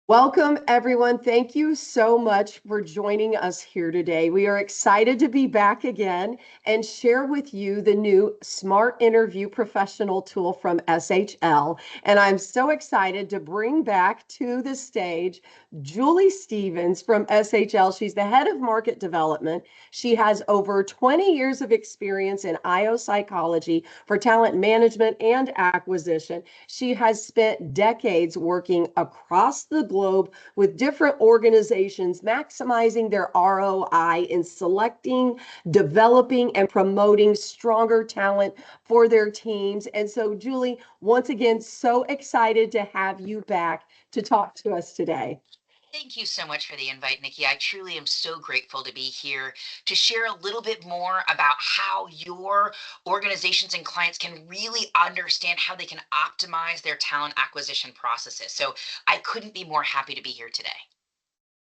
Welcome, everyone. Thank you so much for joining us here today. We are excited to be back again and share with you the new Smart Interview Professional tool from SHL. And I'm so excited to bring back to the stage Julie Stevens from SHL. She's the head of market development. She has over 20 years of experience in IO psychology for talent management and acquisition. She has spent decades working across the globe with different organizations, maximizing their ROI in selecting, developing, and promoting stronger talent for their teams. And so, Julie, once again, so excited to have you back to talk to us today. Thank you so much for the invite, Nikki. I truly am so grateful to be here to share a little bit more about how your organizations and clients can really understand how they can optimize their talent acquisition processes. So I couldn't be more happy to be here today.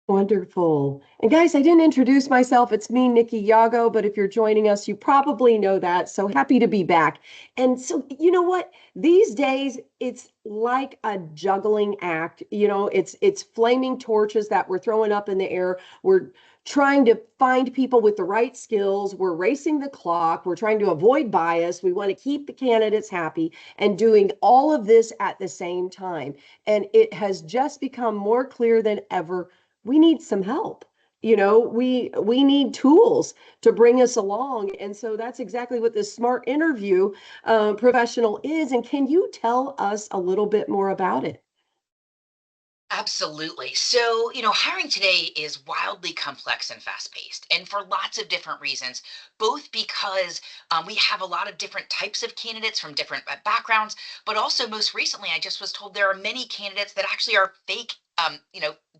Wonderful. And guys, I didn't introduce myself. It's me, Nikki Yago, but if you're joining us, you probably know that. So happy to be back. And so, you know what? These days, it's like a juggling act. It's flaming torches that we're throwing up in the air. We're trying to find people with the right skills. We're racing the clock. We're trying to avoid bias. We want to keep the candidates happy and doing all of this at the same time. And it has just become more clear than ever we need some help. We need tools to bring us along. And so that's exactly what this smart interview professional is. And can you tell us a little bit more about it? Absolutely. So, hiring today is wildly complex and fast paced, and for lots of different reasons, both because we have a lot of different types of candidates from different backgrounds, but also most recently, I just was told there are many candidates that actually are fake.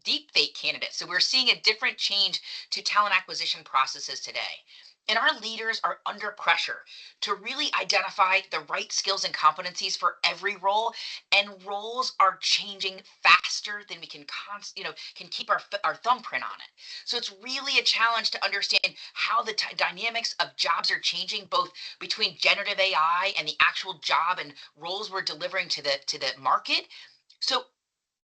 Deep fake candidates. So we're seeing a different change to talent acquisition processes today. And our leaders are under pressure to really identify the right skills and competencies for every role, and roles are changing faster than we can keep our thumbprint on it. So it's really a challenge to understand how the dynamics of jobs are changing, both between generative AI and the actual job and roles we're delivering to the market. So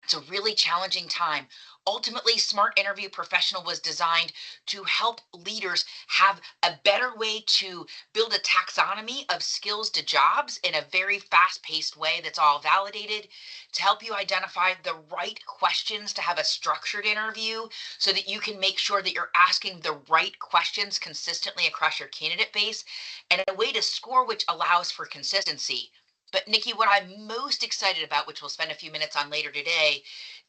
it's a really challenging time. Ultimately, Smart Interview Professional was designed to help leaders have a better way to build a taxonomy of skills to jobs in a very fast paced way that's all validated, to help you identify the right questions to have a structured interview so that you can make sure that you're asking the right questions consistently across your candidate base, and a way to score which allows for consistency. But Nikki, what I'm most excited about, which we'll spend a few minutes on later today,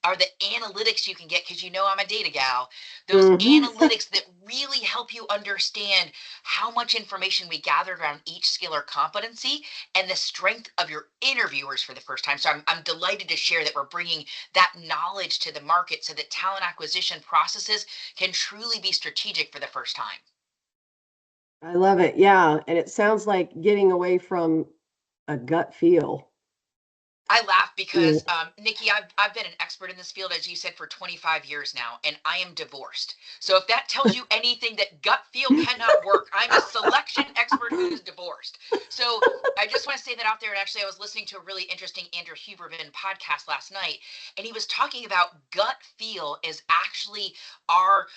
are the analytics you can get, because I'm a data gal. Those Mhm. analytics that really help you understand how much information we gathered around each skill or competency and the strength of your interviewers for the first time. So I'm delighted to share that we're bringing that knowledge to the market so that talent acquisition processes can truly be strategic for the first time. I love it. Yeah. And it sounds like getting away from a gut feel. I laugh Yeah. because, Nikki, I've been an expert in this field, as you said, for 25 years now, and I am divorced. So if that tells you anything, that gut feel cannot work. I'm a selection expert who's divorced. So I just want to say that out there. And actually, I was listening to a really interesting Andrew Huberman podcast last night, and he was talking about gut feel is actually our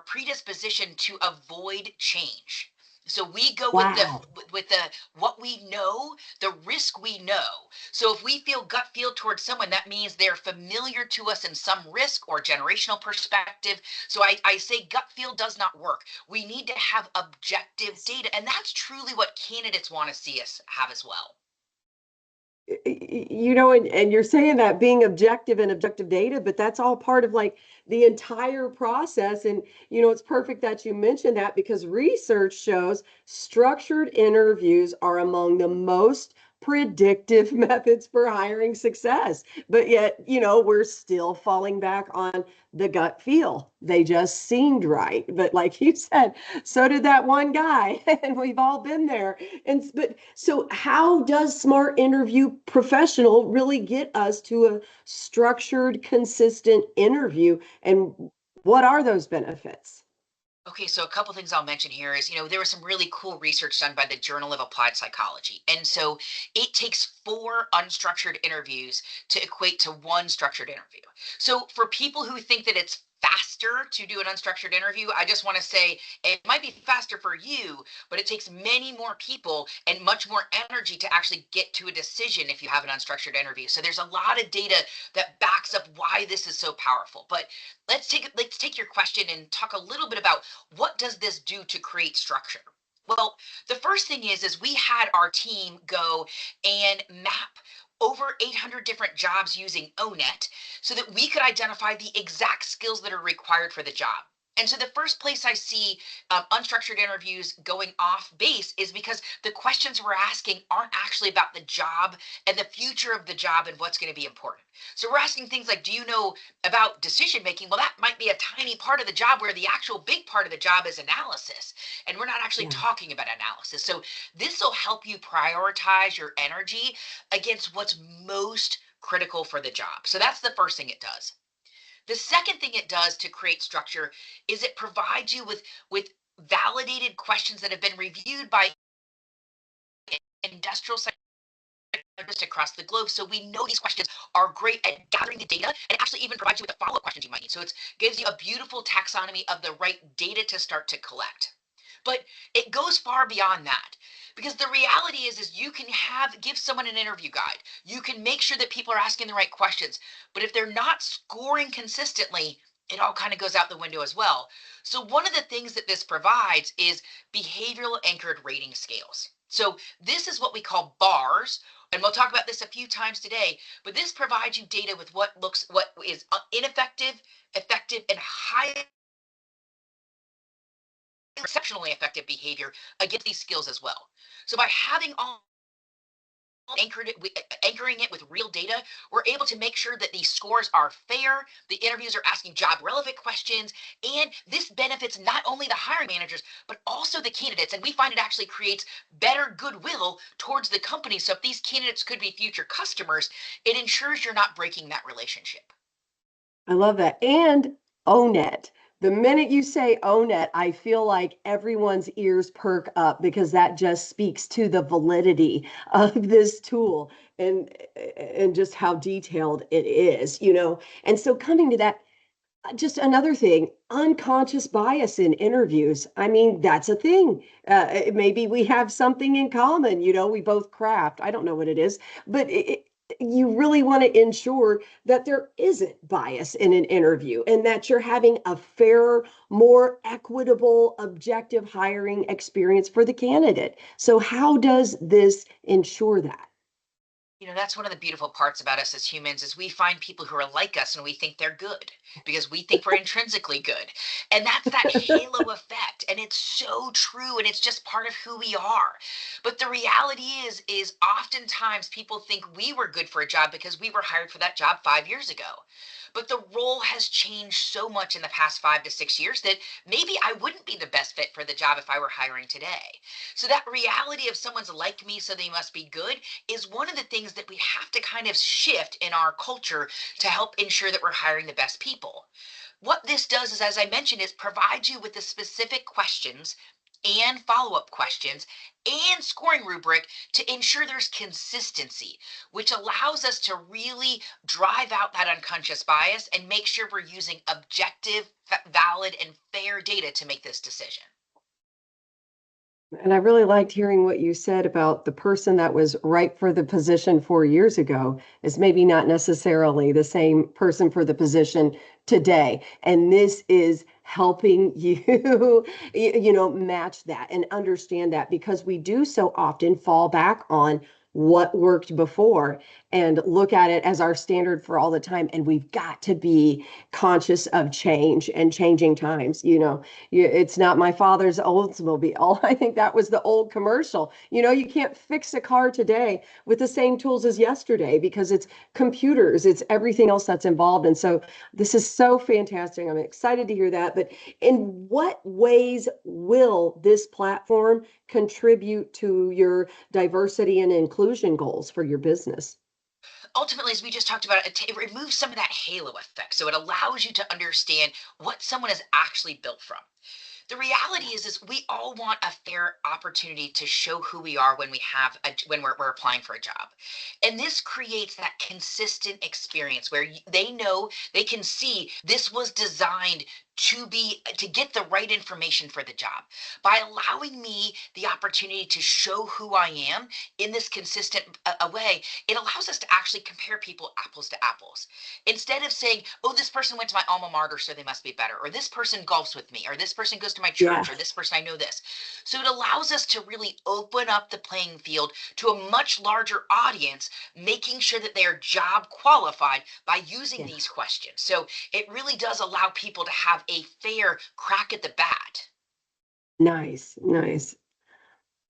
predisposition to avoid change. So we go with the Wow. with the what we know, the risk we know. So if we feel gut feel towards someone, that means they're familiar to us in some risk or generational perspective. So I say gut feel does not work. We need to have objective data. And that's truly what candidates want to see us have as well. And you're saying that being objective and objective data, but that's all part of like the entire process. And it's perfect that you mentioned that because research shows structured interviews are among the most predictive methods for hiring success. But yet, we're still falling back on the gut feel. They just seemed right. But like you said, so did that one guy, and we've all been there. And but so how does Smart Interview Professional really get us to a structured, consistent interview? And what are those benefits? Okay, so a couple things I'll mention here is, there was some really cool research done by the Journal of Applied Psychology. And so it takes four unstructured interviews to equate to one structured interview. So for people who think that it's faster to do an unstructured interview, I just want to say it might be faster for you, but it takes many more people and much more energy to actually get to a decision if you have an unstructured interview. So there's a lot of data that backs up why this is so powerful. But let's take your question and talk a little bit about what does this do to create structure. Well, the first thing is we had our team go and map over 800 different jobs using onet so that we could identify the exact skills that are required for the job. And so the first place I see unstructured interviews going off base is because the questions we're asking aren't actually about the job and the future of the job and what's going to be important. So we're asking things like, do you know about decision making? Well, that might be a tiny part of the job, where the actual big part of the job is analysis. And we're not actually Yeah. talking about analysis. So this will help you prioritize your energy against what's most critical for the job. So that's the first thing it does. The second thing it does to create structure is it provides you with validated questions that have been reviewed by industrial just across the globe. So we know these questions are great at gathering the data, and it actually even provides you with the follow-up questions you might need. So it gives you a beautiful taxonomy of the right data to start to collect. But it goes far beyond that, because the reality is you can give someone an interview guide. You can make sure that people are asking the right questions. But if they're not scoring consistently, it all kind of goes out the window as well. So one of the things that this provides is behavioral anchored rating scales. So this is what we call bars, and we'll talk about this a few times today, but this provides you data with what is ineffective, effective, and highly exceptionally effective behavior against these skills as well. So by having all anchoring it with real data, we're able to make sure that these scores are fair, the interviews are asking job relevant questions, and this benefits not only the hiring managers, but also the candidates. And we find it actually creates better goodwill towards the company. So if these candidates could be future customers, it ensures you're not breaking that relationship. I love that. And own it. The minute you say own it, I feel like everyone's ears perk up because that just speaks to the validity of this tool and just how detailed it is, you know. And so coming to that, just another thing, unconscious bias in interviews. I mean, that's a thing. Maybe we have something in common. You know, we both craft. I don't know what it is, but you really want to ensure that there isn't bias in an interview and that you're having a fairer, more equitable, objective hiring experience for the candidate. So, how does this ensure that? That's one of the beautiful parts about us as humans is we find people who are like us and we think they're good because we think we're intrinsically good. And that's that halo effect. And it's so true. And it's just part of who we are. But the reality is oftentimes people think we were good for a job because we were hired for that job 5 years ago. But the role has changed so much in the past 5 to 6 years that maybe I wouldn't be the best fit for the job if I were hiring today. So that reality of someone's like me, so they must be good, is one of the things that we have to kind of shift in our culture to help ensure that we're hiring the best people. What this does is, as I mentioned, is provides you with the specific questions and follow-up questions and scoring rubric to ensure there's consistency, which allows us to really drive out that unconscious bias and make sure we're using objective, valid, and fair data to make this decision. And I really liked hearing what you said about the person that was right for the position 4 years ago is maybe not necessarily the same person for the position today. And this is helping you, match that and understand that because we do so often fall back on what worked before and look at it as our standard for all the time. And we've got to be conscious of change and changing times. It's not my father's Oldsmobile. I think that was the old commercial. You can't fix a car today with the same tools as yesterday because it's computers, it's everything else that's involved. And so this is so fantastic. I'm excited to hear that. But in what ways will this platform contribute to your diversity and inclusion goals for your business? Ultimately, as we just talked about, it removes some of that halo effect. So it allows you to understand what someone is actually built from. The reality is we all want a fair opportunity to show who we are when we're applying for a job. And this creates that consistent experience where they know they can see this was designed to get the right information for the job. By allowing me the opportunity to show who I am in this consistent way, it allows us to actually compare people apples to apples. Instead of saying, oh, this person went to my alma mater, so they must be better, or this person golfs with me, or this person goes to my church, or Yes. this person I know this. So it allows us to really open up the playing field to a much larger audience, making sure that they are job qualified by using Yeah. these questions. So it really does allow people to have a fair crack at the bat. Nice, nice.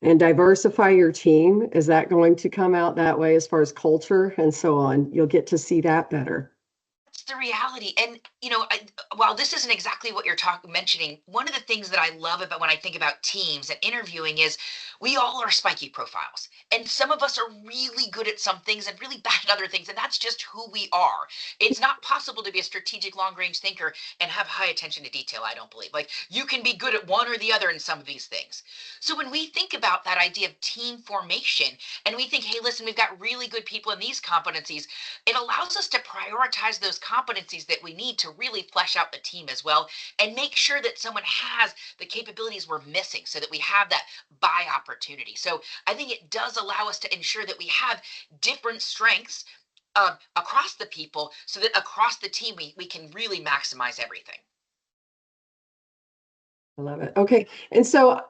And diversify your team. Is that going to come out that way as far as culture and so on? You'll get to see that better. That's the reality. And while this isn't exactly what you're talking mentioning, one of the things that I love about when I think about teams and interviewing is we all are spiky profiles. And some of us are really good at some things and really bad at other things. And that's just who we are. It's not possible to be a strategic long range thinker and have high attention to detail, I don't believe. Like you can be good at one or the other in some of these things. So when we think about that idea of team formation and we think, hey, listen, we've got really good people in these competencies, it allows us to prioritize those competencies that we need to really flesh out the team as well and make sure that someone has the capabilities we're missing so that we have that buy opportunity. So I think it does allow us to ensure that we have different strengths across the people so that across the team we can really maximize everything. I love it. Okay. And so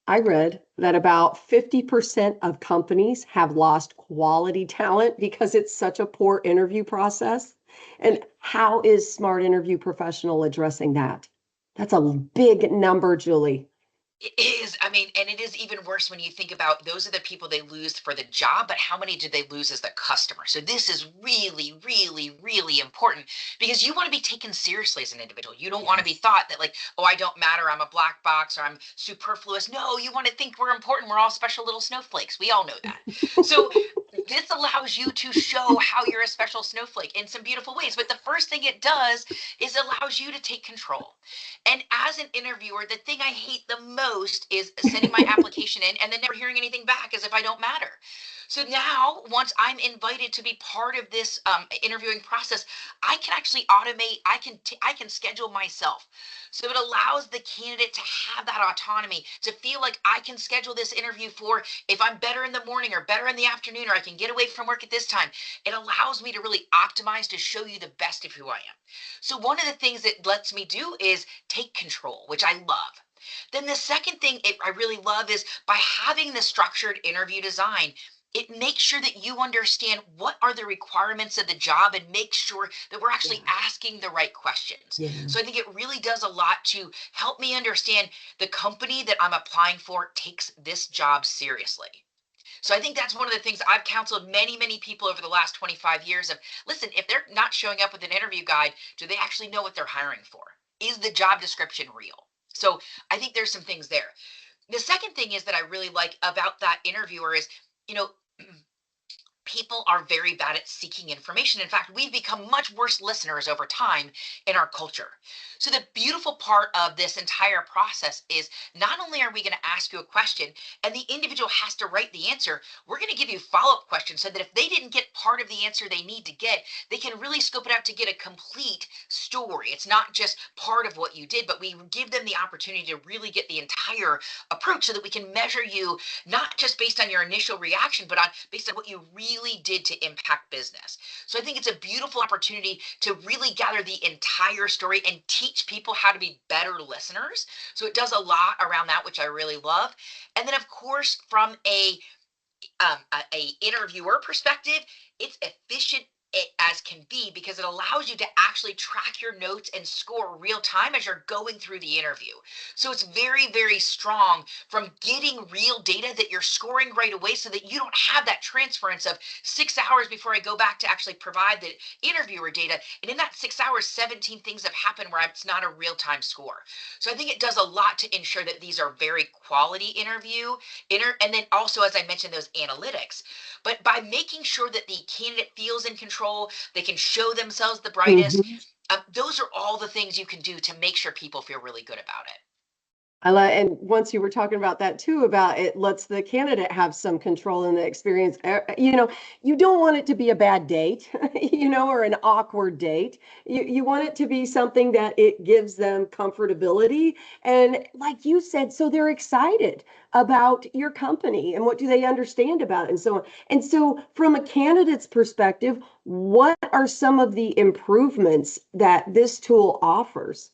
I read that about 50% of companies have lost quality talent because it's such a poor interview process. And how is Smart Interview Professional addressing that? That's a big number, Julie. It is. I mean, and it is even worse when you think about those are the people they lose for the job, but how many did they lose as the customer? So this is really, really, really important because you want to be taken seriously as an individual. You don't want to be Yes. thought that like, oh, I don't matter, I'm a black box or I'm superfluous. No, you want to think we're important. We're all special little snowflakes. We all know that. So this allows you to show how you're a special snowflake in some beautiful ways. But the first thing it does is allows you to take control. And as an interviewer, the thing I hate the most is sending my application in and then never hearing anything back as if I don't matter. So now, once I'm invited to be part of this interviewing process, I can actually automate. I can schedule myself, so it allows the candidate to have that autonomy to feel like I can schedule this interview for if I'm better in the morning or better in the afternoon, or I can get away from work at this time. It allows me to really optimize to show you the best of who I am. So one of the things it lets me do is take control, which I love. Then the second thing I really love is by having the structured interview design, it makes sure that you understand what are the requirements of the job and make sure that we're Yeah. actually asking the right questions. Yeah. So I think it really does a lot to help me understand the company that I'm applying for takes this job seriously. So I think that's one of the things I've counseled many, many people over the last 25 years of listen, if they're not showing up with an interview guide, do they actually know what they're hiring for? Is the job description real? So I think there's some things there. The second thing is that I really like about that interviewer is, you know, people are very bad at seeking information. In fact, we've become much worse listeners over time in our culture. So, the beautiful part of this entire process is not only are we going to ask you a question and the individual has to write the answer, we're going to give you follow up questions so that if they didn't get part of the answer they need to get, they can really scope it out to get a complete story. It's not just part of what you did, but we give them the opportunity to really get the entire approach so that we can measure you not just based on your initial reaction, but on based on what you really did to impact business. So I think it's a beautiful opportunity to really gather the entire story and teach people how to be better listeners. So it does a lot around that, which I really love. And then, of course, from a interviewer perspective, it's efficient as can be because it allows you to actually track your notes and score real time as you're going through the interview. So it's very, very strong from getting real data that you're scoring right away so that you don't have that transference of 6 hours before I go back to actually provide the interviewer data. And in that 6 hours, 17 things have happened where it's not a real time score. So I think it does a lot to ensure that these are very quality and then also, as I mentioned, those analytics. But by making sure that the candidate feels in control, they can show themselves the brightest. Mhm. Those are all the things you can do to make sure people feel really good about it. I love, and once you were talking about that too, about it lets the candidate have some control in the experience. You don't want it to be a bad date, or an awkward date. You want it to be something that it gives them comfortability. And like you said, so they're excited about your company and what do they understand about it and so on. And so from a candidate's perspective, what are some of the improvements that this tool offers?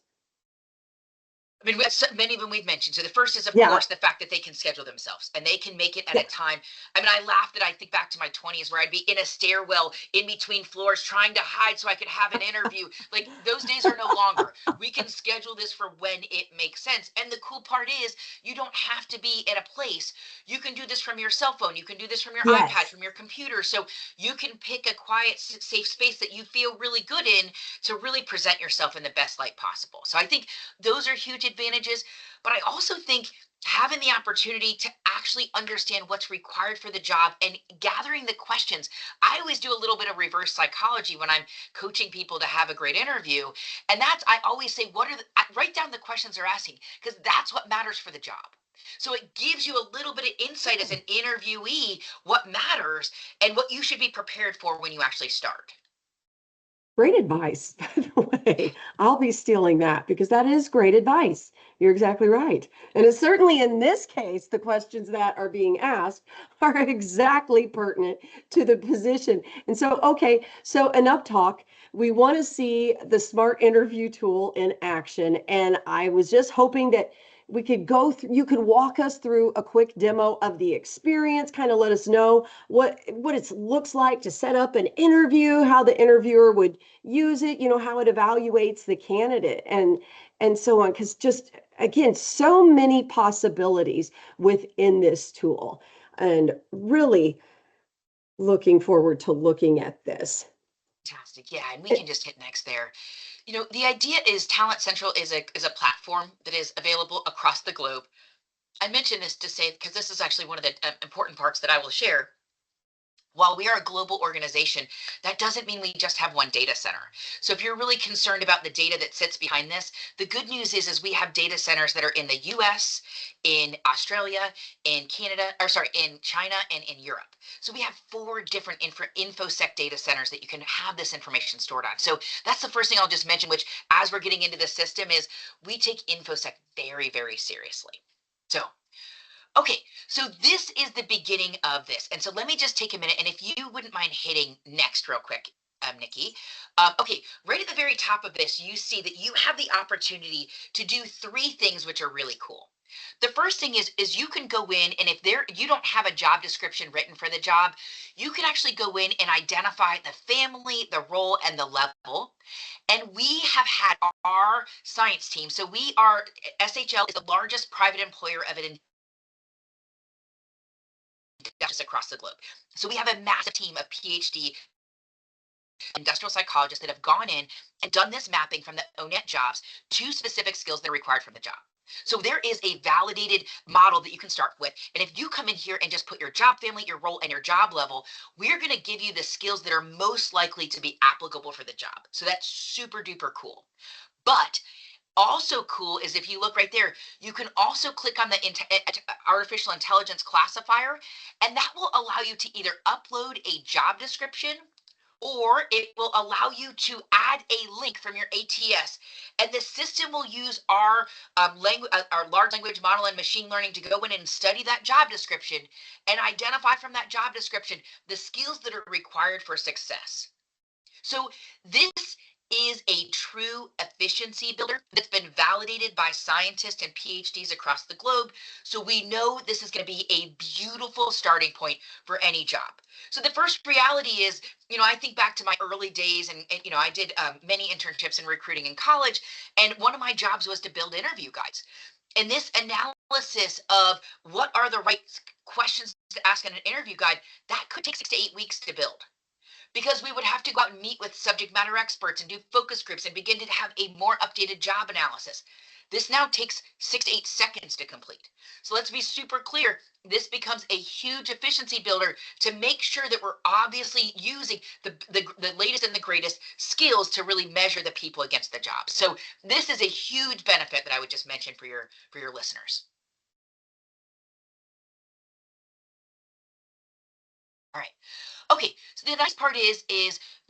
I mean, many of them we've mentioned. So the first is, of Yeah, course, the fact that they can schedule themselves and they can make it at a yeah, time. I mean, I laugh that I think back to my 20s where I'd be in a stairwell in between floors trying to hide so I could have an interview. Like those days are no longer. We can schedule this for when it makes sense. And the cool part is you don't have to be at a place. You can do this from your cell phone. You can do this from your iPad, yes. from your computer. So you can pick a quiet, safe space that you feel really good in to really present yourself in the best light possible. So I think those are huge advantages. But I also think having the opportunity to actually understand what's required for the job and gathering the questions. I always do a little bit of reverse psychology when I'm coaching people to have a great interview. And that's, I always say, write down the questions they're asking, because that's what matters for the job. So it gives you a little bit of insight as an interviewee, what matters and what you should be prepared for when you actually start. Great advice, by the way. I'll be stealing that because that is great advice. You're exactly right. And it's certainly in this case, the questions that are being asked are exactly pertinent to the position. And so, okay, so enough talk. We want to see the smart interview tool in action. And I was just hoping that we could go through, you could walk us through a quick demo of the experience, kind of let us know what it looks like to set up an interview, how the interviewer would use it, how it evaluates the candidate and so on. Because just again, so many possibilities within this tool. And really looking forward to looking at this. Fantastic. Yeah, and we can just hit next there. The idea is Talent Central is a platform that is available across the globe. I mention this to say because this is actually one of the important parts that I will share. While we are a global organization, that doesn't mean we just have one data center. So if you're really concerned about the data that sits behind this, the good news is we have data centers that are in the US, in Australia, in Canada, or sorry, in China and in Europe. So we have 4 different infosec data centers that you can have this information stored on. So that's the first thing I'll just mention, which as we're getting into the system is we take infosec very, very seriously. So okay, so this is the beginning of this. And so let me just take a minute. And if you wouldn't mind hitting next real quick, Nikki. Okay, right at the very top of this, you see that you have the opportunity to do 3 things which are really cool. The first thing is you can go in and if you don't have a job description written for the job, you can actually go in and identify the family, the role, and the level. And we have had our science team. So we are SHL is the largest private employer of an across the globe. So we have a massive team of PhD industrial psychologists that have gone in and done this mapping from the ONET jobs to specific skills that are required from the job. So there is a validated model that you can start with. And if you come in here and just put your job family, your role, and your job level, we're going to give you the skills that are most likely to be applicable for the job. So that's super duper cool. But also cool is if you look right there, you can also click on the artificial intelligence classifier, and that will allow you to either upload a job description or it will allow you to add a link from your ATS. And the system will use our large language model and machine learning to go in and study that job description and identify from that job description the skills that are required for success. So this is a true efficiency builder that's been validated by scientists and PhDs across the globe. So we know this is going to be a beautiful starting point for any job. So the first reality is, I think back to my early days and I did many internships in recruiting in college. And one of my jobs was to build interview guides. And this analysis of what are the right questions to ask in an interview guide, that could take 6 to 8 weeks to build because we would have to go out and meet with subject matter experts and do focus groups and begin to have a more updated job analysis. This now takes 6 to 8 seconds to complete. So let's be super clear. This becomes a huge efficiency builder to make sure that we're obviously using the latest and the greatest skills to really measure the people against the job. So this is a huge benefit that I would just mention for your listeners. All right. Okay, so the nice part is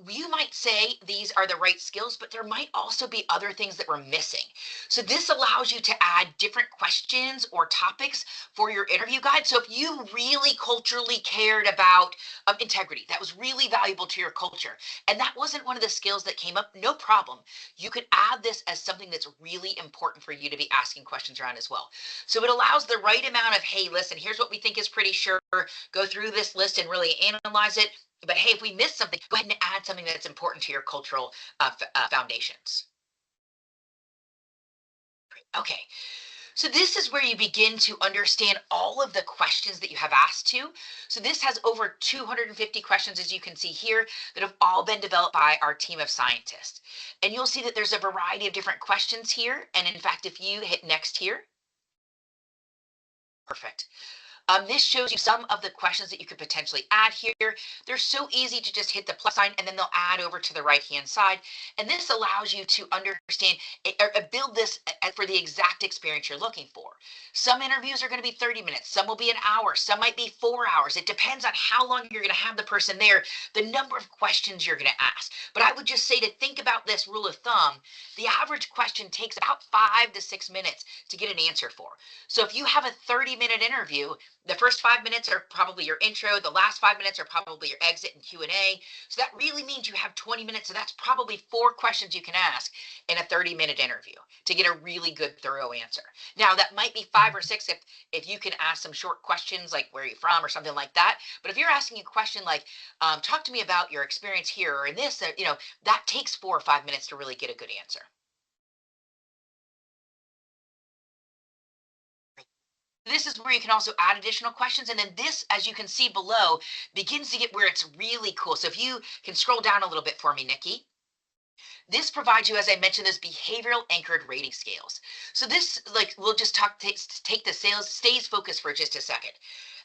you might say these are the right skills, but there might also be other things that we're missing. So this allows you to add different questions or topics for your interview guide. So if you really culturally cared about integrity, that was really valuable to your culture, and that wasn't one of the skills that came up, no problem. You could add this as something that's really important for you to be asking questions around as well. So it allows the right amount of, hey, listen, here's what we think is pretty sure, go through this list and really analyze it. But hey, if we miss something, go ahead and add something that's important to your cultural foundations. Okay, so this is where you begin to understand all of the questions that you have asked to. So this has over 250 questions, as you can see here, that have all been developed by our team of scientists. And you'll see that there's a variety of different questions here. And in fact, if you hit next here, perfect. This shows you some of the questions that you could potentially add here. They're so easy to just hit the plus sign and then they'll add over to the right-hand side. And this allows you to understand or build this for the exact experience you're looking for. Some interviews are going to be 30 minutes. Some will be an hour. Some might be 4 hours. It depends on how long you're going to have the person there, the number of questions you're going to ask. But I would just say to think about this rule of thumb, the average question takes about 5 to 6 minutes to get an answer for. So if you have a 30-minute interview, the first 5 minutes are probably your intro. The last 5 minutes are probably your exit and Q&A. So that really means you have 20 minutes. So that's probably 4 questions you can ask in a 30-minute interview to get a really good, thorough answer. Now, that might be 5 or 6 if you can ask some short questions like where are you from or something like that. But if you're asking a question like, talk to me about your experience here or in this, that takes 4 or 5 minutes to really get a good answer. This is where you can also add additional questions. And then this, as you can see below, begins to get where it's really cool. So if you can scroll down a little bit for me, Nikki. This provides you, as I mentioned, those behavioral anchored rating scales. So this, like, we'll just take the sales stays focused for just a second.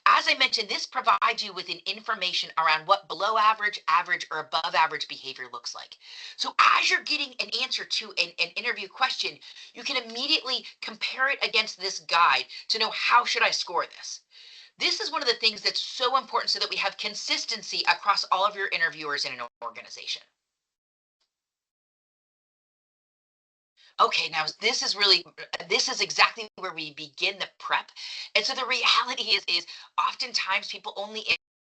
As I mentioned, this provides you with an information around what below average, average, or above average behavior looks like. So as you're getting an answer to an interview question, you can immediately compare it against this guide to know how should I score this. This is one of the things that's so important so that we have consistency across all of your interviewers in an organization. Okay, now this is exactly where we begin the prep. And so the reality is oftentimes people only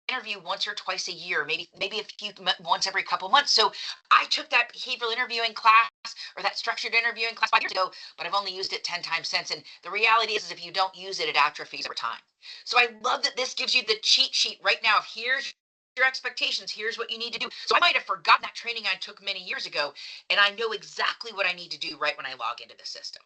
interview once or twice a year, maybe a few once every couple months. So I took that behavioral interviewing class or that structured interviewing class 5 years ago, but I've only used it 10 times since. And the reality is if you don't use it, it atrophies over time. So I love that this gives you the cheat sheet right now. If here's your expectations, here's what you need to do. So I might have forgotten that training I took many years ago, and I know exactly what I need to do right when I log into the system.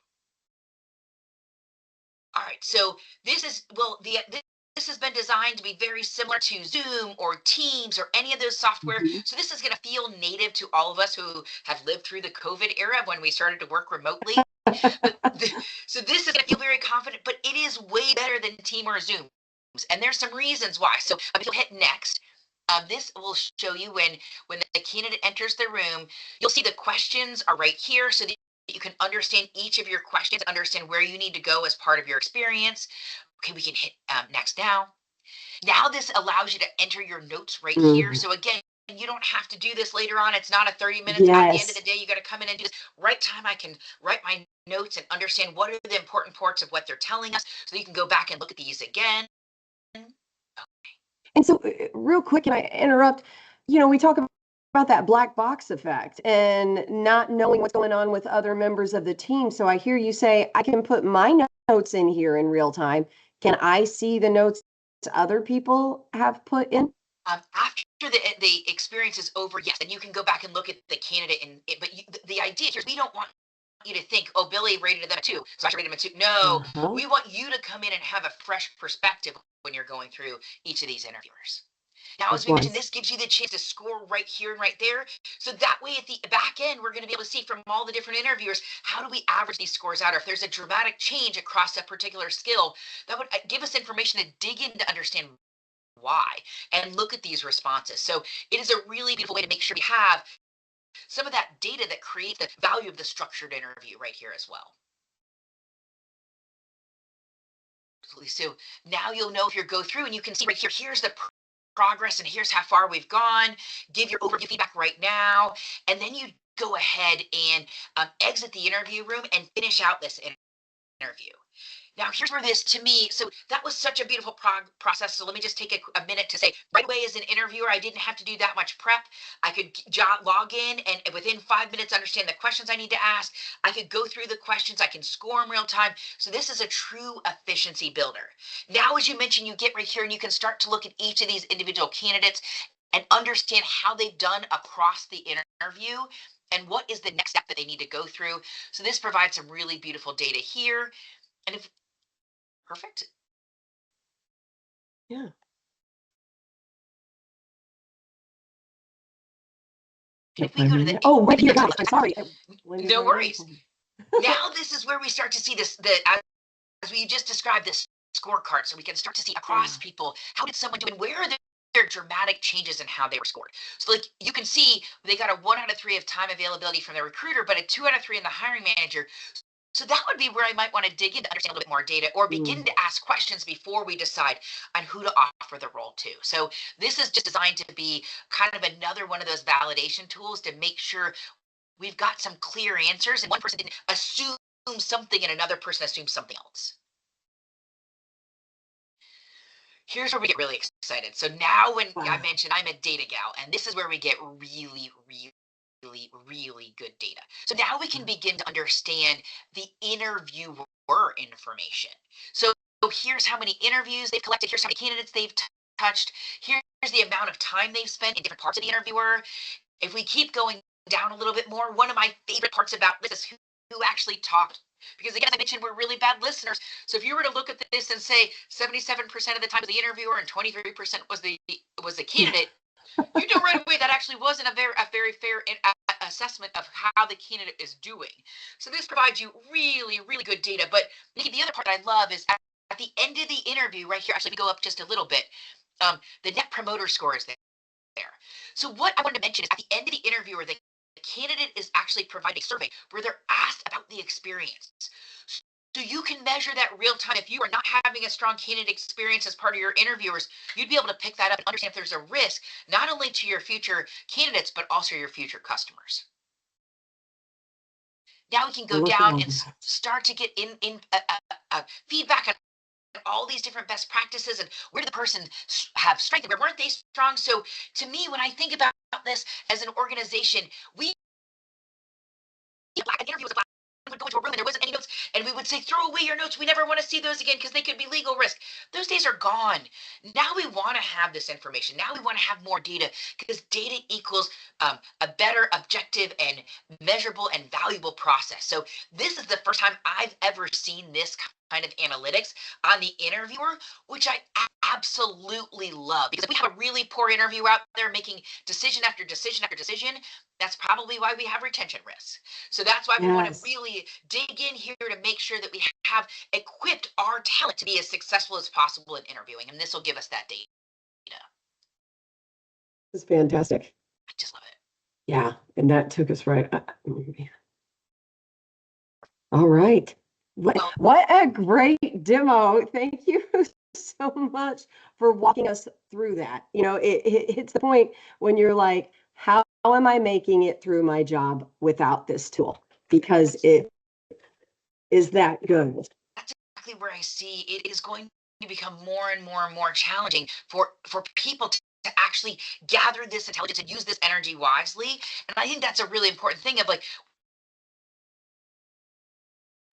All right, so this is, well, this has been designed to be very similar to Zoom or Teams or any of those software. Mhm. So this is going to feel native to all of us who have lived through the COVID era when we started to work remotely. But so this is going to feel very confident, but it is way better than Team or Zoom. And there's some reasons why. So if you'll hit next, this will show you when the candidate enters the room, you'll see the questions are right here so that you can understand each of your questions, understand where you need to go as part of your experience. Okay, we can hit next now. Now this allows you to enter your notes right here. Mhm. So again, you don't have to do this later on. It's not a 30 minutes at the end of Yes. the day. You got to come in and do this right time. I can write my notes and understand what are the important parts of what they're telling us so you can go back and look at these again. And so, real quick, can I interrupt? We talk about that black box effect and not knowing what's going on with other members of the team. So I hear you say, I can put my notes in here in real time. Can I see the notes other people have put in? After the experience is over, yes, then you can go back and look at the candidate. But the idea here is we don't want you to think, oh, Billy rated them a 2, so I should rate them a 2. No, Uh-huh. we want you to come in and have a fresh perspective when you're going through each of these interviewers. Now, It as we mentioned, was. this gives you the chance to score right here and right there. So that way, at the back end, we're going to be able to see from all the different interviewers, how do we average these scores out? Or if there's a dramatic change across a particular skill, that would give us information to dig in to understand why and look at these responses. So it is a really beautiful way to make sure we have some of that data that creates the value of the structured interview right here as well. So now you'll know if you go through and you can see right here, here's the progress and here's how far we've gone. Give your overview feedback right now. And then you go ahead and exit the interview room and finish out this interview. Now, here's where this to me, so that was such a beautiful process. So let me just take a minute to say, right away as an interviewer, I didn't have to do that much prep. I could log in and within 5 minutes understand the questions I need to ask. I could go through the questions. I can score them real time. So this is a true efficiency builder. Now, as you mentioned, you get right here and you can start to look at each of these individual candidates and understand how they've done across the interview and what is the next step that they need to go through. So this provides some really beautiful data here. And if perfect. Yeah. And Nope, if we I'm go to in the there. Oh, right here, individual guys. I'm sorry. It blended no right in. worries. Now this is where we start to see this, as we just described, this scorecard, so we can start to see Yeah. across people, how did someone do and where are their dramatic changes in how they were scored. So like you can see they got a 1 out of 3 of time availability from the recruiter, but a 2 out of 3 in the hiring manager. So that would be where I might want to dig in to understand a little bit more data or begin to ask questions before we decide on who to offer the role to. So this is just designed to be kind of another one of those validation tools to make sure we've got some clear answers and one person didn't assume something and another person assumes something else. Here's where we get really excited. So now when I Wow. mentioned I'm a data gal, and this is where we get really good data. So now we can begin to understand the interviewer information. So here's how many interviews they've collected. Here's how many candidates they've touched. Here's the amount of time they've spent in different parts of the interviewer. If we keep going down a little bit more, one of my favorite parts about this is who actually talked. Because again, as I mentioned, we're really bad listeners. So if you were to look at this and say 77% of the time was the interviewer and 23% was the Yeah. candidate, you know right away that actually wasn't a very fair assessment of how the candidate is doing. So this provides you really good data. But the other part I love is at the end of the interview, right here. Actually, we go up just a little bit. The net promoter score is there. So what I wanted to mention is at the end of the interview, where the candidate is actually providing a survey where they're asked about the experience. So you can measure that real time. If you are not having a strong candidate experience as part of your interviewers, you'd be able to pick that up and understand if there's a risk, not only to your future candidates, but also your future customers. Now we can I go look at down all and that. start to get in feedback on all these different best practices and where did the person have strength and where weren't they strong. So to me, when I think about this as an organization, we an interview was a black would go into a room and there wasn't any notes and we would say throw away your notes, we never want to see those again because they could be legal risk. Those days are gone. Now we want to have this information. Now we want to have more data because data equals a better, objective, and measurable and valuable process. So this is the first time I've ever seen this kind of analytics on the interviewer, which I absolutely love, because if we have a really poor interviewer out there making decision after decision after decision, that's probably why we have retention risks. So that's why we want to Yes. really dig in here to make sure that we have equipped our talent to be as successful as possible in interviewing. And this will give us that data. It's fantastic. I just love it. Yeah. And that took us right. All right. Well, What a great demo. Thank you so much for walking us through that. It hits the point when you're like, how am I making it through my job without this tool? Because it is that good. that's exactly where I see it is going to become more and more challenging for people to actually gather this intelligence and use this energy wisely. And I think that's a really important thing of like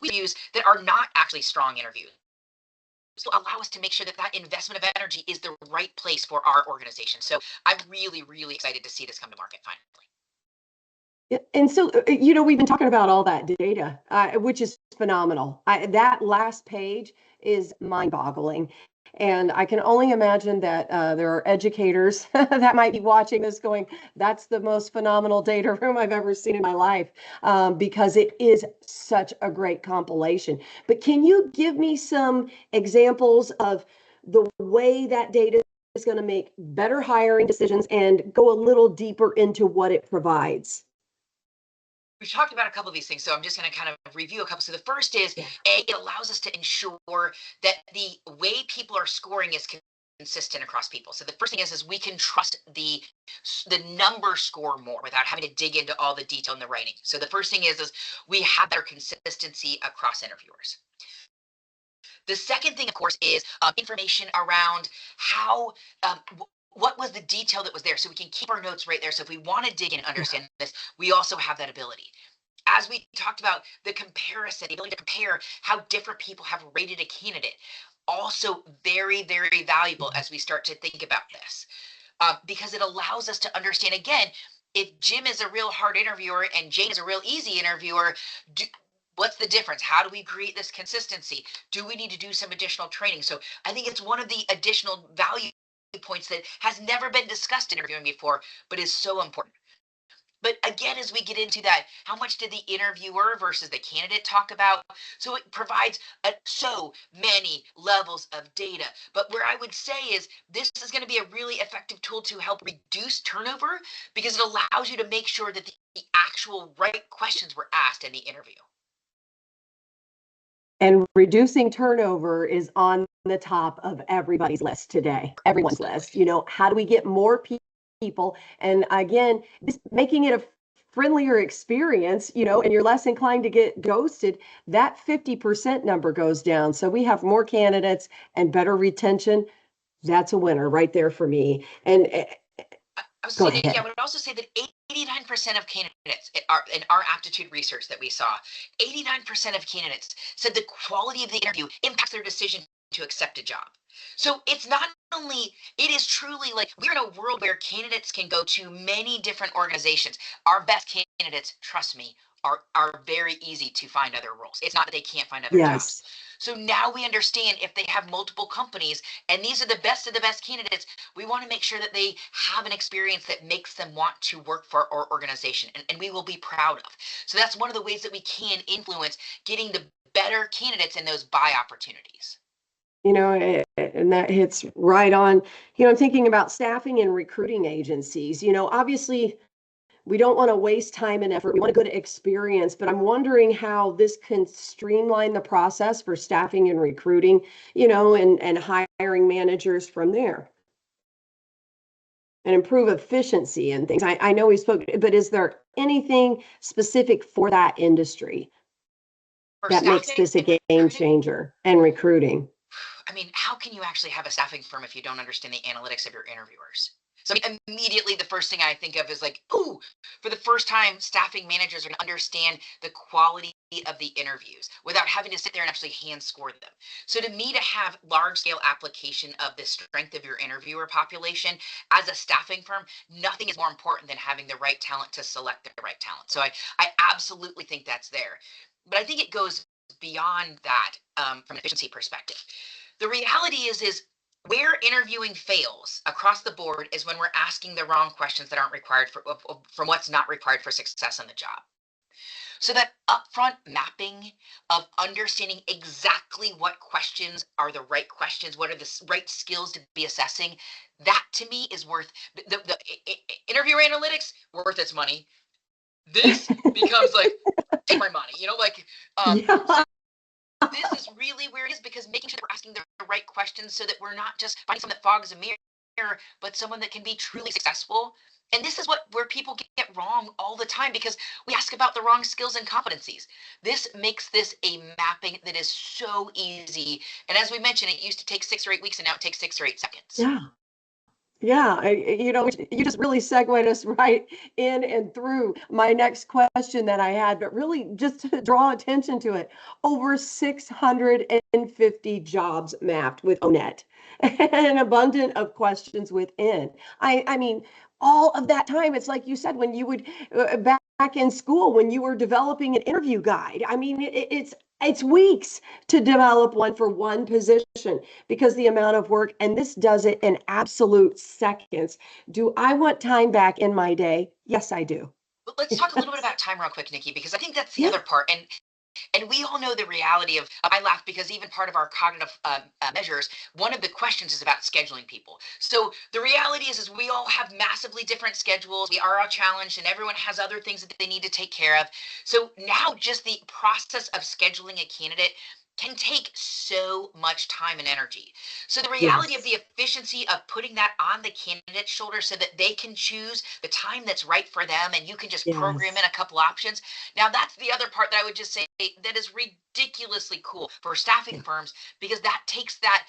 interviews that are not actually strong interviews. So allow us to make sure that that investment of energy is the right place for our organization. So I'm really excited to see this come to market finally. And so, we've been talking about all that data, which is phenomenal. That last page is mind-boggling. And I can only imagine that there are educators that might be watching this going, that's the most phenomenal data room I've ever seen in my life, because it is such a great compilation. But can you give me some examples of the way that data is going to make better hiring decisions and go a little deeper into what it provides? We've talked about a couple of these things, so I'm just going to kind of review a couple. So the first is Yeah. it allows us to ensure that the way people are scoring is consistent across people. So the first thing is we can trust the number score more without having to dig into all the detail in the writing. So the first thing is we have better consistency across interviewers. The second thing, of course, is information around how what was the detail that was there, so we can keep our notes right there. So if we want to dig in and understand this, we also have that ability. As we talked about, the comparison, the ability to compare how different people have rated a candidate, also very, very valuable as we start to think about this, because it allows us to understand again, if Jim is a real hard interviewer and Jane is a real easy interviewer, do, what's the difference? How do we create this consistency? Do we need to do some additional training? So I think it's one of the additional value points that has never been discussed in interviewing before, but is so important. But again, as we get into that, how much did the interviewer versus the candidate talk about? So it provides so many levels of data. But where I would say is this is going to be a really effective tool to help reduce turnover, because it allows you to make sure that the actual right questions were asked in the interview. And reducing turnover is on the top of everybody's list today, everyone's list. Absolutely. How do we get more people? And again, this making it a friendlier experience, and you're less inclined to get ghosted, that 50% number goes down. So we have more candidates and better retention. That's a winner right there for me. And I was go say that, yeah, I ahead. would also say that 89% of candidates in our aptitude research that we saw, 89% of candidates said the quality of the interview impacts their decision to accept a job. So it's not only, it is truly like we're in a world where candidates can go to many different organizations. Our best candidates, trust me, are very easy to find other roles. It's not that they can't find other jobs. Yes. So now we understand if they have multiple companies and these are the best of the best candidates, we want to make sure that they have an experience that makes them want to work for our organization, and we will be proud of. So that's one of the ways that we can influence getting the better candidates in those buy opportunities. And that hits right on. I'm thinking about staffing and recruiting agencies. Obviously, we don't want to waste time and effort. We want a good experience, but I'm wondering how this can streamline the process for staffing and recruiting, and hiring managers from there and improve efficiency and things. I know we spoke, but is there anything specific for that industry For that makes staffing this a and game recruiting, changer and recruiting? I mean, how can you actually have a staffing firm if you don't understand the analytics of your interviewers? So I mean, immediately the first thing I think of is like, ooh, for the first time, staffing managers are going to understand the quality of the interviews without having to sit there and actually hand score them. So to me, to have large scale application of the strength of your interviewer population as a staffing firm, nothing is more important than having the right talent to select the right talent. So I absolutely think that's there. But I think it goes beyond that, from an efficiency perspective. The reality is where interviewing fails across the board is when we're asking the wrong questions that aren't required from what's not required for success on the job. So that upfront mapping of understanding exactly what questions are the right questions, what are the right skills to be assessing, that to me is worth the interview analytics worth its money. This becomes like take my money, Yeah. so this is really where it is, because making sure that we're asking the right questions so that we're not just finding someone that fogs a mirror, but someone that can be truly successful. And this is where people get wrong all the time, because we ask about the wrong skills and competencies. This makes this a mapping that is so easy. And as we mentioned, it used to take 6 or 8 weeks, and now it takes 6 or 8 seconds. Yeah. Yeah, you just really segued us right in and through my next question that I had, but really just to draw attention to it, over 650 jobs mapped with ONET, an abundant of questions within. I mean, all of that time. It's like you said, when you would back in school, when you were developing an interview guide. I mean, it's weeks to develop one for one position because the amount of work, and this does it in absolute seconds. Do I want time back in my day? Yes, I do. But let's talk a little bit about time real quick, Nikki, because I think that's the Yeah. other part. And we all know the reality of, I laugh because even part of our cognitive measures, one of the questions is about scheduling people. So the reality is we all have massively different schedules. We are all challenged and everyone has other things that they need to take care of. So now just the process of scheduling a candidate can take so much time and energy. So the reality of the Yes. efficiency of putting that on the candidate's shoulder so that they can choose the time that's right for them and you can just program in Yes. a couple options. Now that's the other part that I would just say that is ridiculously cool for staffing Yeah. firms because that takes that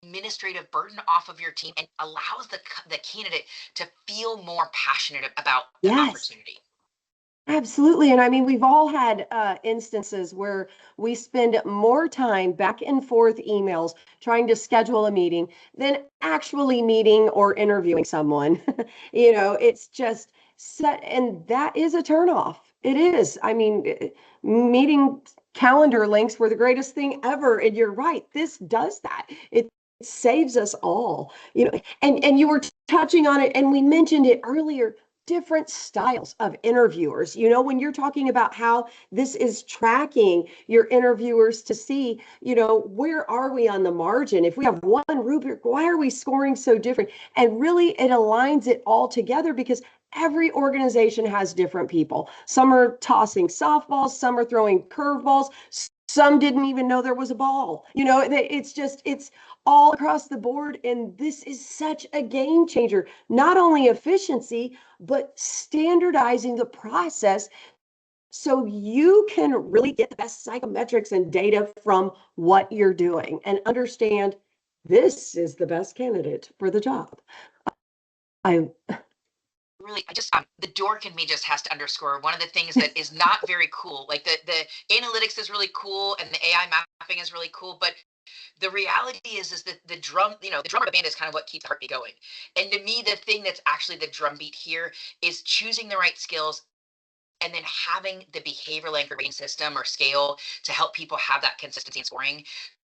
administrative burden off of your team and allows the candidate to feel more passionate about the Yes. opportunity. Absolutely. And I mean, we've all had instances where we spend more time back and forth emails trying to schedule a meeting than actually meeting or interviewing someone. It's just set, and that is a turnoff. It is. I mean, meeting calendar links were the greatest thing ever. And you're right, this does that. It saves us all, and you were touching on it, and we mentioned it earlier, different styles of interviewers. When you're talking about how this is tracking your interviewers to see, where are we on the margin? If we have one rubric, why are we scoring so different? And really, it aligns it all together because every organization has different people. Some are tossing softballs, some are throwing curveballs, some didn't even know there was a ball. It's all across the board. And this is such a game changer, not only efficiency, but standardizing the process so you can really get the best psychometrics and data from what you're doing and understand this is the best candidate for the job. I Really, I just the dork in me just has to underscore one of the things that is not very cool. Like the analytics is really cool and the AI mapping is really cool, but the reality is that the drum, the drummer of the band is kind of what keeps the heartbeat going. And to me, the thing that's actually the drum beat here is choosing the right skills and then having the behavioral anchor rating system or scale to help people have that consistency in scoring.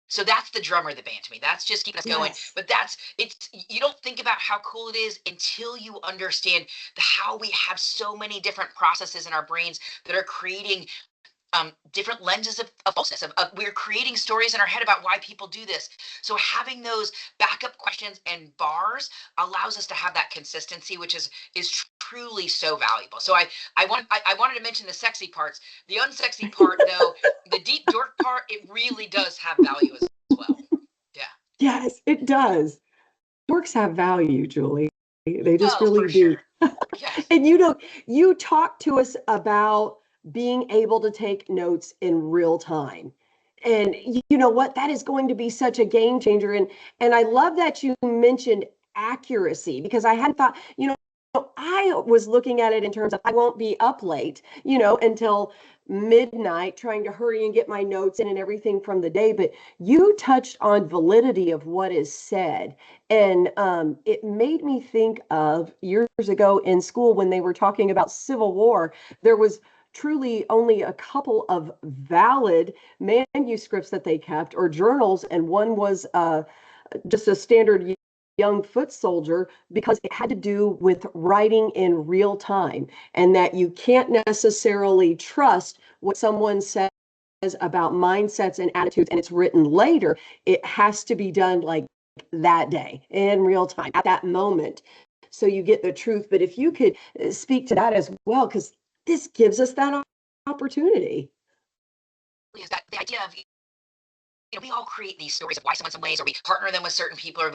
So that's the drummer of the band to me. That's just keeping us going. yes. But it's you don't think about how cool it is until you understand how we have so many different processes in our brains that are creating different lenses of falseness. We're creating stories in our head about why people do this. So having those backup questions and bars allows us to have that consistency, which is truly so valuable. So I wanted to mention the sexy parts. The unsexy part, though, the deep dork part, it really does have value as well. Yeah. Yes, it does. Dorks have value, Julie. They just Well, really for do. sure. Yes. And you talked to us about being able to take notes in real time. And you know what? That is going to be such a game changer. And I love that you mentioned accuracy because I hadn't thought, I was looking at it in terms of I won't be up late, until midnight trying to hurry and get my notes in and everything from the day. But you touched on validity of what is said. And it made me think of years ago in school when they were talking about Civil War. There was truly only a couple of valid manuscripts that they kept or journals, and one was just a standard young foot soldier because it had to do with writing in real time and that you can't necessarily trust what someone says about mindsets and attitudes and it's written later. It has to be done like that day in real time at that moment so you get the truth. But if you could speak to that as well, because this gives us that opportunity. Is that the idea of we all create these stories of why someone some ways, or we partner them with certain people, or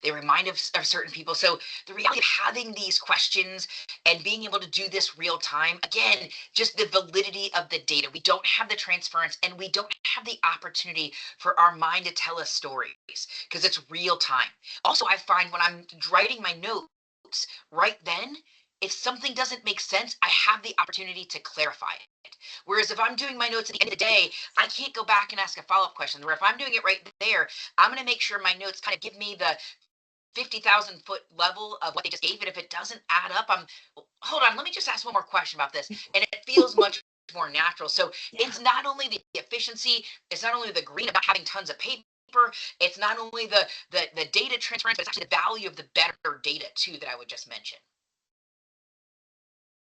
they remind us of certain people. So the reality of having these questions and being able to do this real time, again, just the validity of the data. We don't have the transference and we don't have the opportunity for our mind to tell us stories because it's real time. Also, I find when I'm writing my notes right then, if something doesn't make sense, I have the opportunity to clarify it. Whereas if I'm doing my notes at the end of the day, I can't go back and ask a follow-up question. Where if I'm doing it right there, I'm going to make sure my notes kind of give me the 50,000-foot level of what they just gave. And if it doesn't add up, hold on, let me just ask one more question about this. And it feels much more natural. So Yeah. it's not only the efficiency, it's not only the green about having tons of paper, it's not only the data transference, but it's actually the value of the better data too that I would just mention.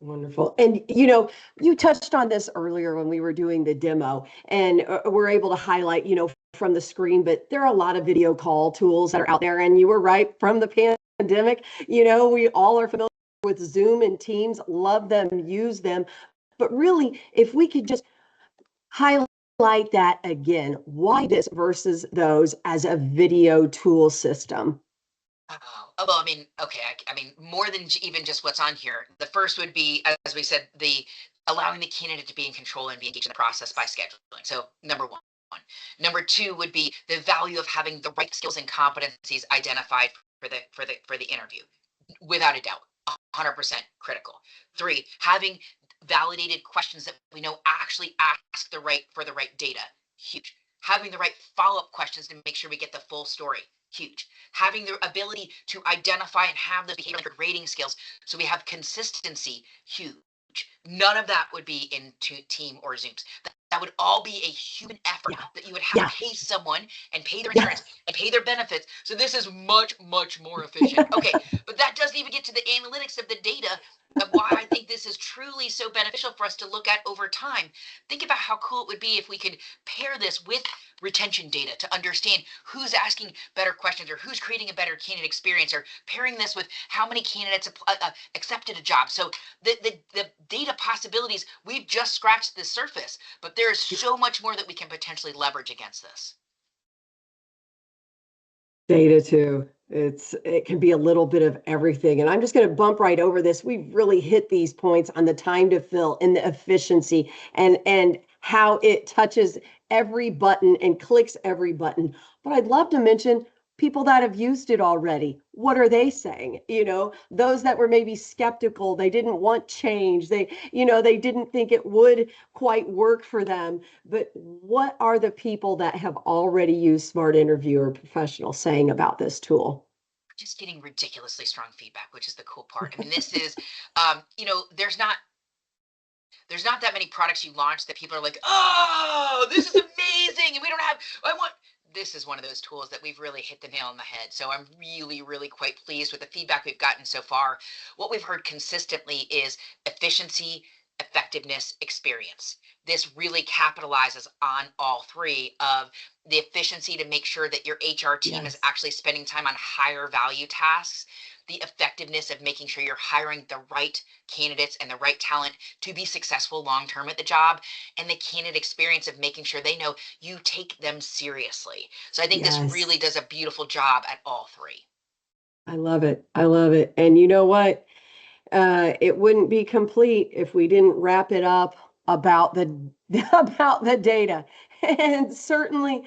Wonderful. And you touched on this earlier when we were doing the demo, and we're able to highlight, from the screen, but there are a lot of video call tools that are out there. And you were right, from the pandemic, we all are familiar with Zoom and Teams, love them, use them. But really, if we could just highlight that again, why this versus those as a video tool system? Well, I mean, okay, I mean, more than even just what's on here. The first would be, as we said, the allowing the candidate to be in control and be engaged in the process by scheduling. So, number one. Number two would be the value of having the right skills and competencies identified for the interview, without a doubt, 100% critical. Three, having validated questions that we know actually ask for the right data, huge. Having the right follow-up questions to make sure we get the full story, huge. Having the ability to identify and have the behavioral rating skills so we have consistency, huge. None of that would be in team or Zooms. That would all be a human effort Yeah. that you would have to Yeah. pay someone and pay their Yes. insurance and pay their benefits. So this is much, much more efficient. Okay, but that doesn't even get to the analytics of the data of why I think this is truly so beneficial for us to look at over time. Think about how cool it would be if we could pair this with retention data to understand who's asking better questions or who's creating a better candidate experience, or pairing this with how many candidates accepted a job. So the data possibilities, we've just scratched the surface, but there is so much more that we can potentially leverage against this. Data too. It can be a little bit of everything. And I'm just going to bump right over this. We've really hit these points on the time to fill and the efficiency and how it touches every button and clicks every button. But I'd love to mention people that have used it already. What are they saying? Those that were maybe skeptical, they didn't want change. They didn't think it would quite work for them. But what are the people that have already used Smart Interviewer Professional saying about this tool? Just getting ridiculously strong feedback, which is the cool part. I mean, this is, there's not that many products you launch that people are like, oh, this is amazing, and we don't have. I want. This is one of those tools that we've really hit the nail on the head. So I'm really, really quite pleased with the feedback we've gotten so far. What we've heard consistently is efficiency, effectiveness, experience. This really capitalizes on all three of the efficiency to make sure that your HR team is Yes. actually spending time on higher value tasks, the effectiveness of making sure you're hiring the right candidates and the right talent to be successful long term at the job, and the candidate experience of making sure they know you take them seriously. So I think this Yes. really does a beautiful job at all three. I love it. I love it. And you know what? It wouldn't be complete if we didn't wrap it up about the about the data. And certainly,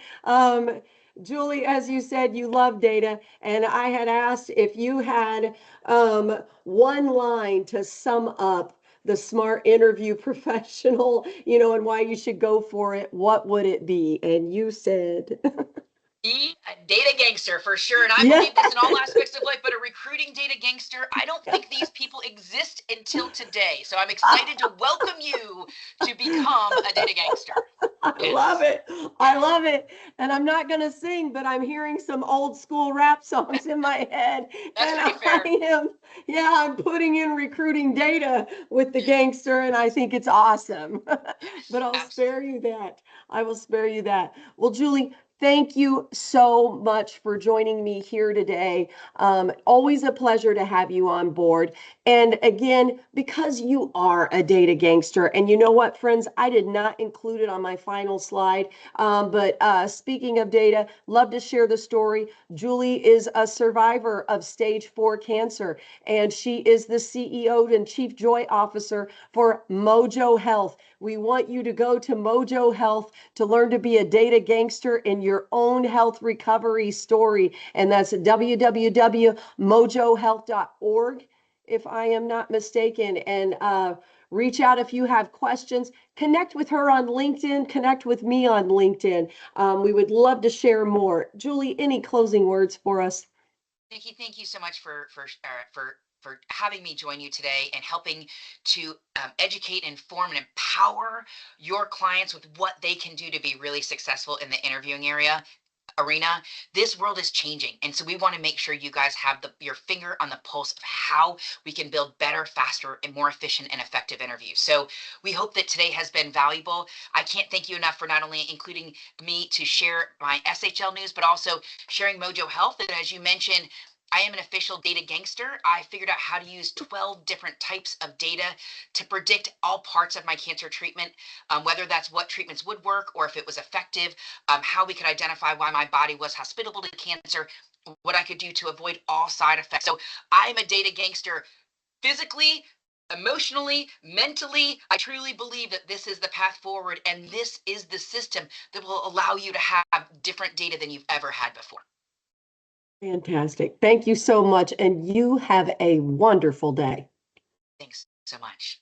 Julie, as you said, you love data, and I had asked if you had one line to sum up the Smart Interview Professional, and why you should go for it. What would it be? And you said, Be a data gangster for sure. And I yeah. believe this in all aspects of life, but a recruiting data gangster, I don't think these people exist until today. So I'm excited to welcome you to become a data gangster. I love Yes. it. I love it. And I'm not going to sing, but I'm hearing some old school rap songs in my head. That's And pretty fair. I'm putting in recruiting data with the gangster, and I think it's awesome. But I'll spare Absolutely. you that. I will spare you that. Well, Julie, thank you so much for joining me here today. Always a pleasure to have you on board. And again, because you are a data gangster, and you know what, friends, I did not include it on my final slide. But speaking of data, love to share the story. Julie is a survivor of stage 4 cancer, and she is the CEO and Chief Joy Officer for Mojo Health. We want you to go to Mojo Health to learn to be a data gangster in your own health recovery story. And that's www.mojohealth.org, if I am not mistaken. And reach out if you have questions. Connect with her on LinkedIn. Connect with me on LinkedIn. We would love to share more. Julie, any closing words for us? Nikki, thank you so much for having me join you today and helping to educate, inform, and empower your clients with what they can do to be really successful in the interviewing arena. This world is changing, and so we want to make sure you guys have your finger on the pulse of how we can build better, faster, and more efficient and effective interviews. So we hope that today has been valuable. I can't thank you enough for not only including me to share my SHL news, but also sharing Mojo Health. And as you mentioned, I am an official data gangster. I figured out how to use 12 different types of data to predict all parts of my cancer treatment, whether that's what treatments would work or if it was effective, how we could identify why my body was hospitable to cancer, what I could do to avoid all side effects. So I'm a data gangster physically, emotionally, mentally. I truly believe that this is the path forward, and this is the system that will allow you to have different data than you've ever had before. Fantastic. Thank you so much. And you have a wonderful day. Thanks so much.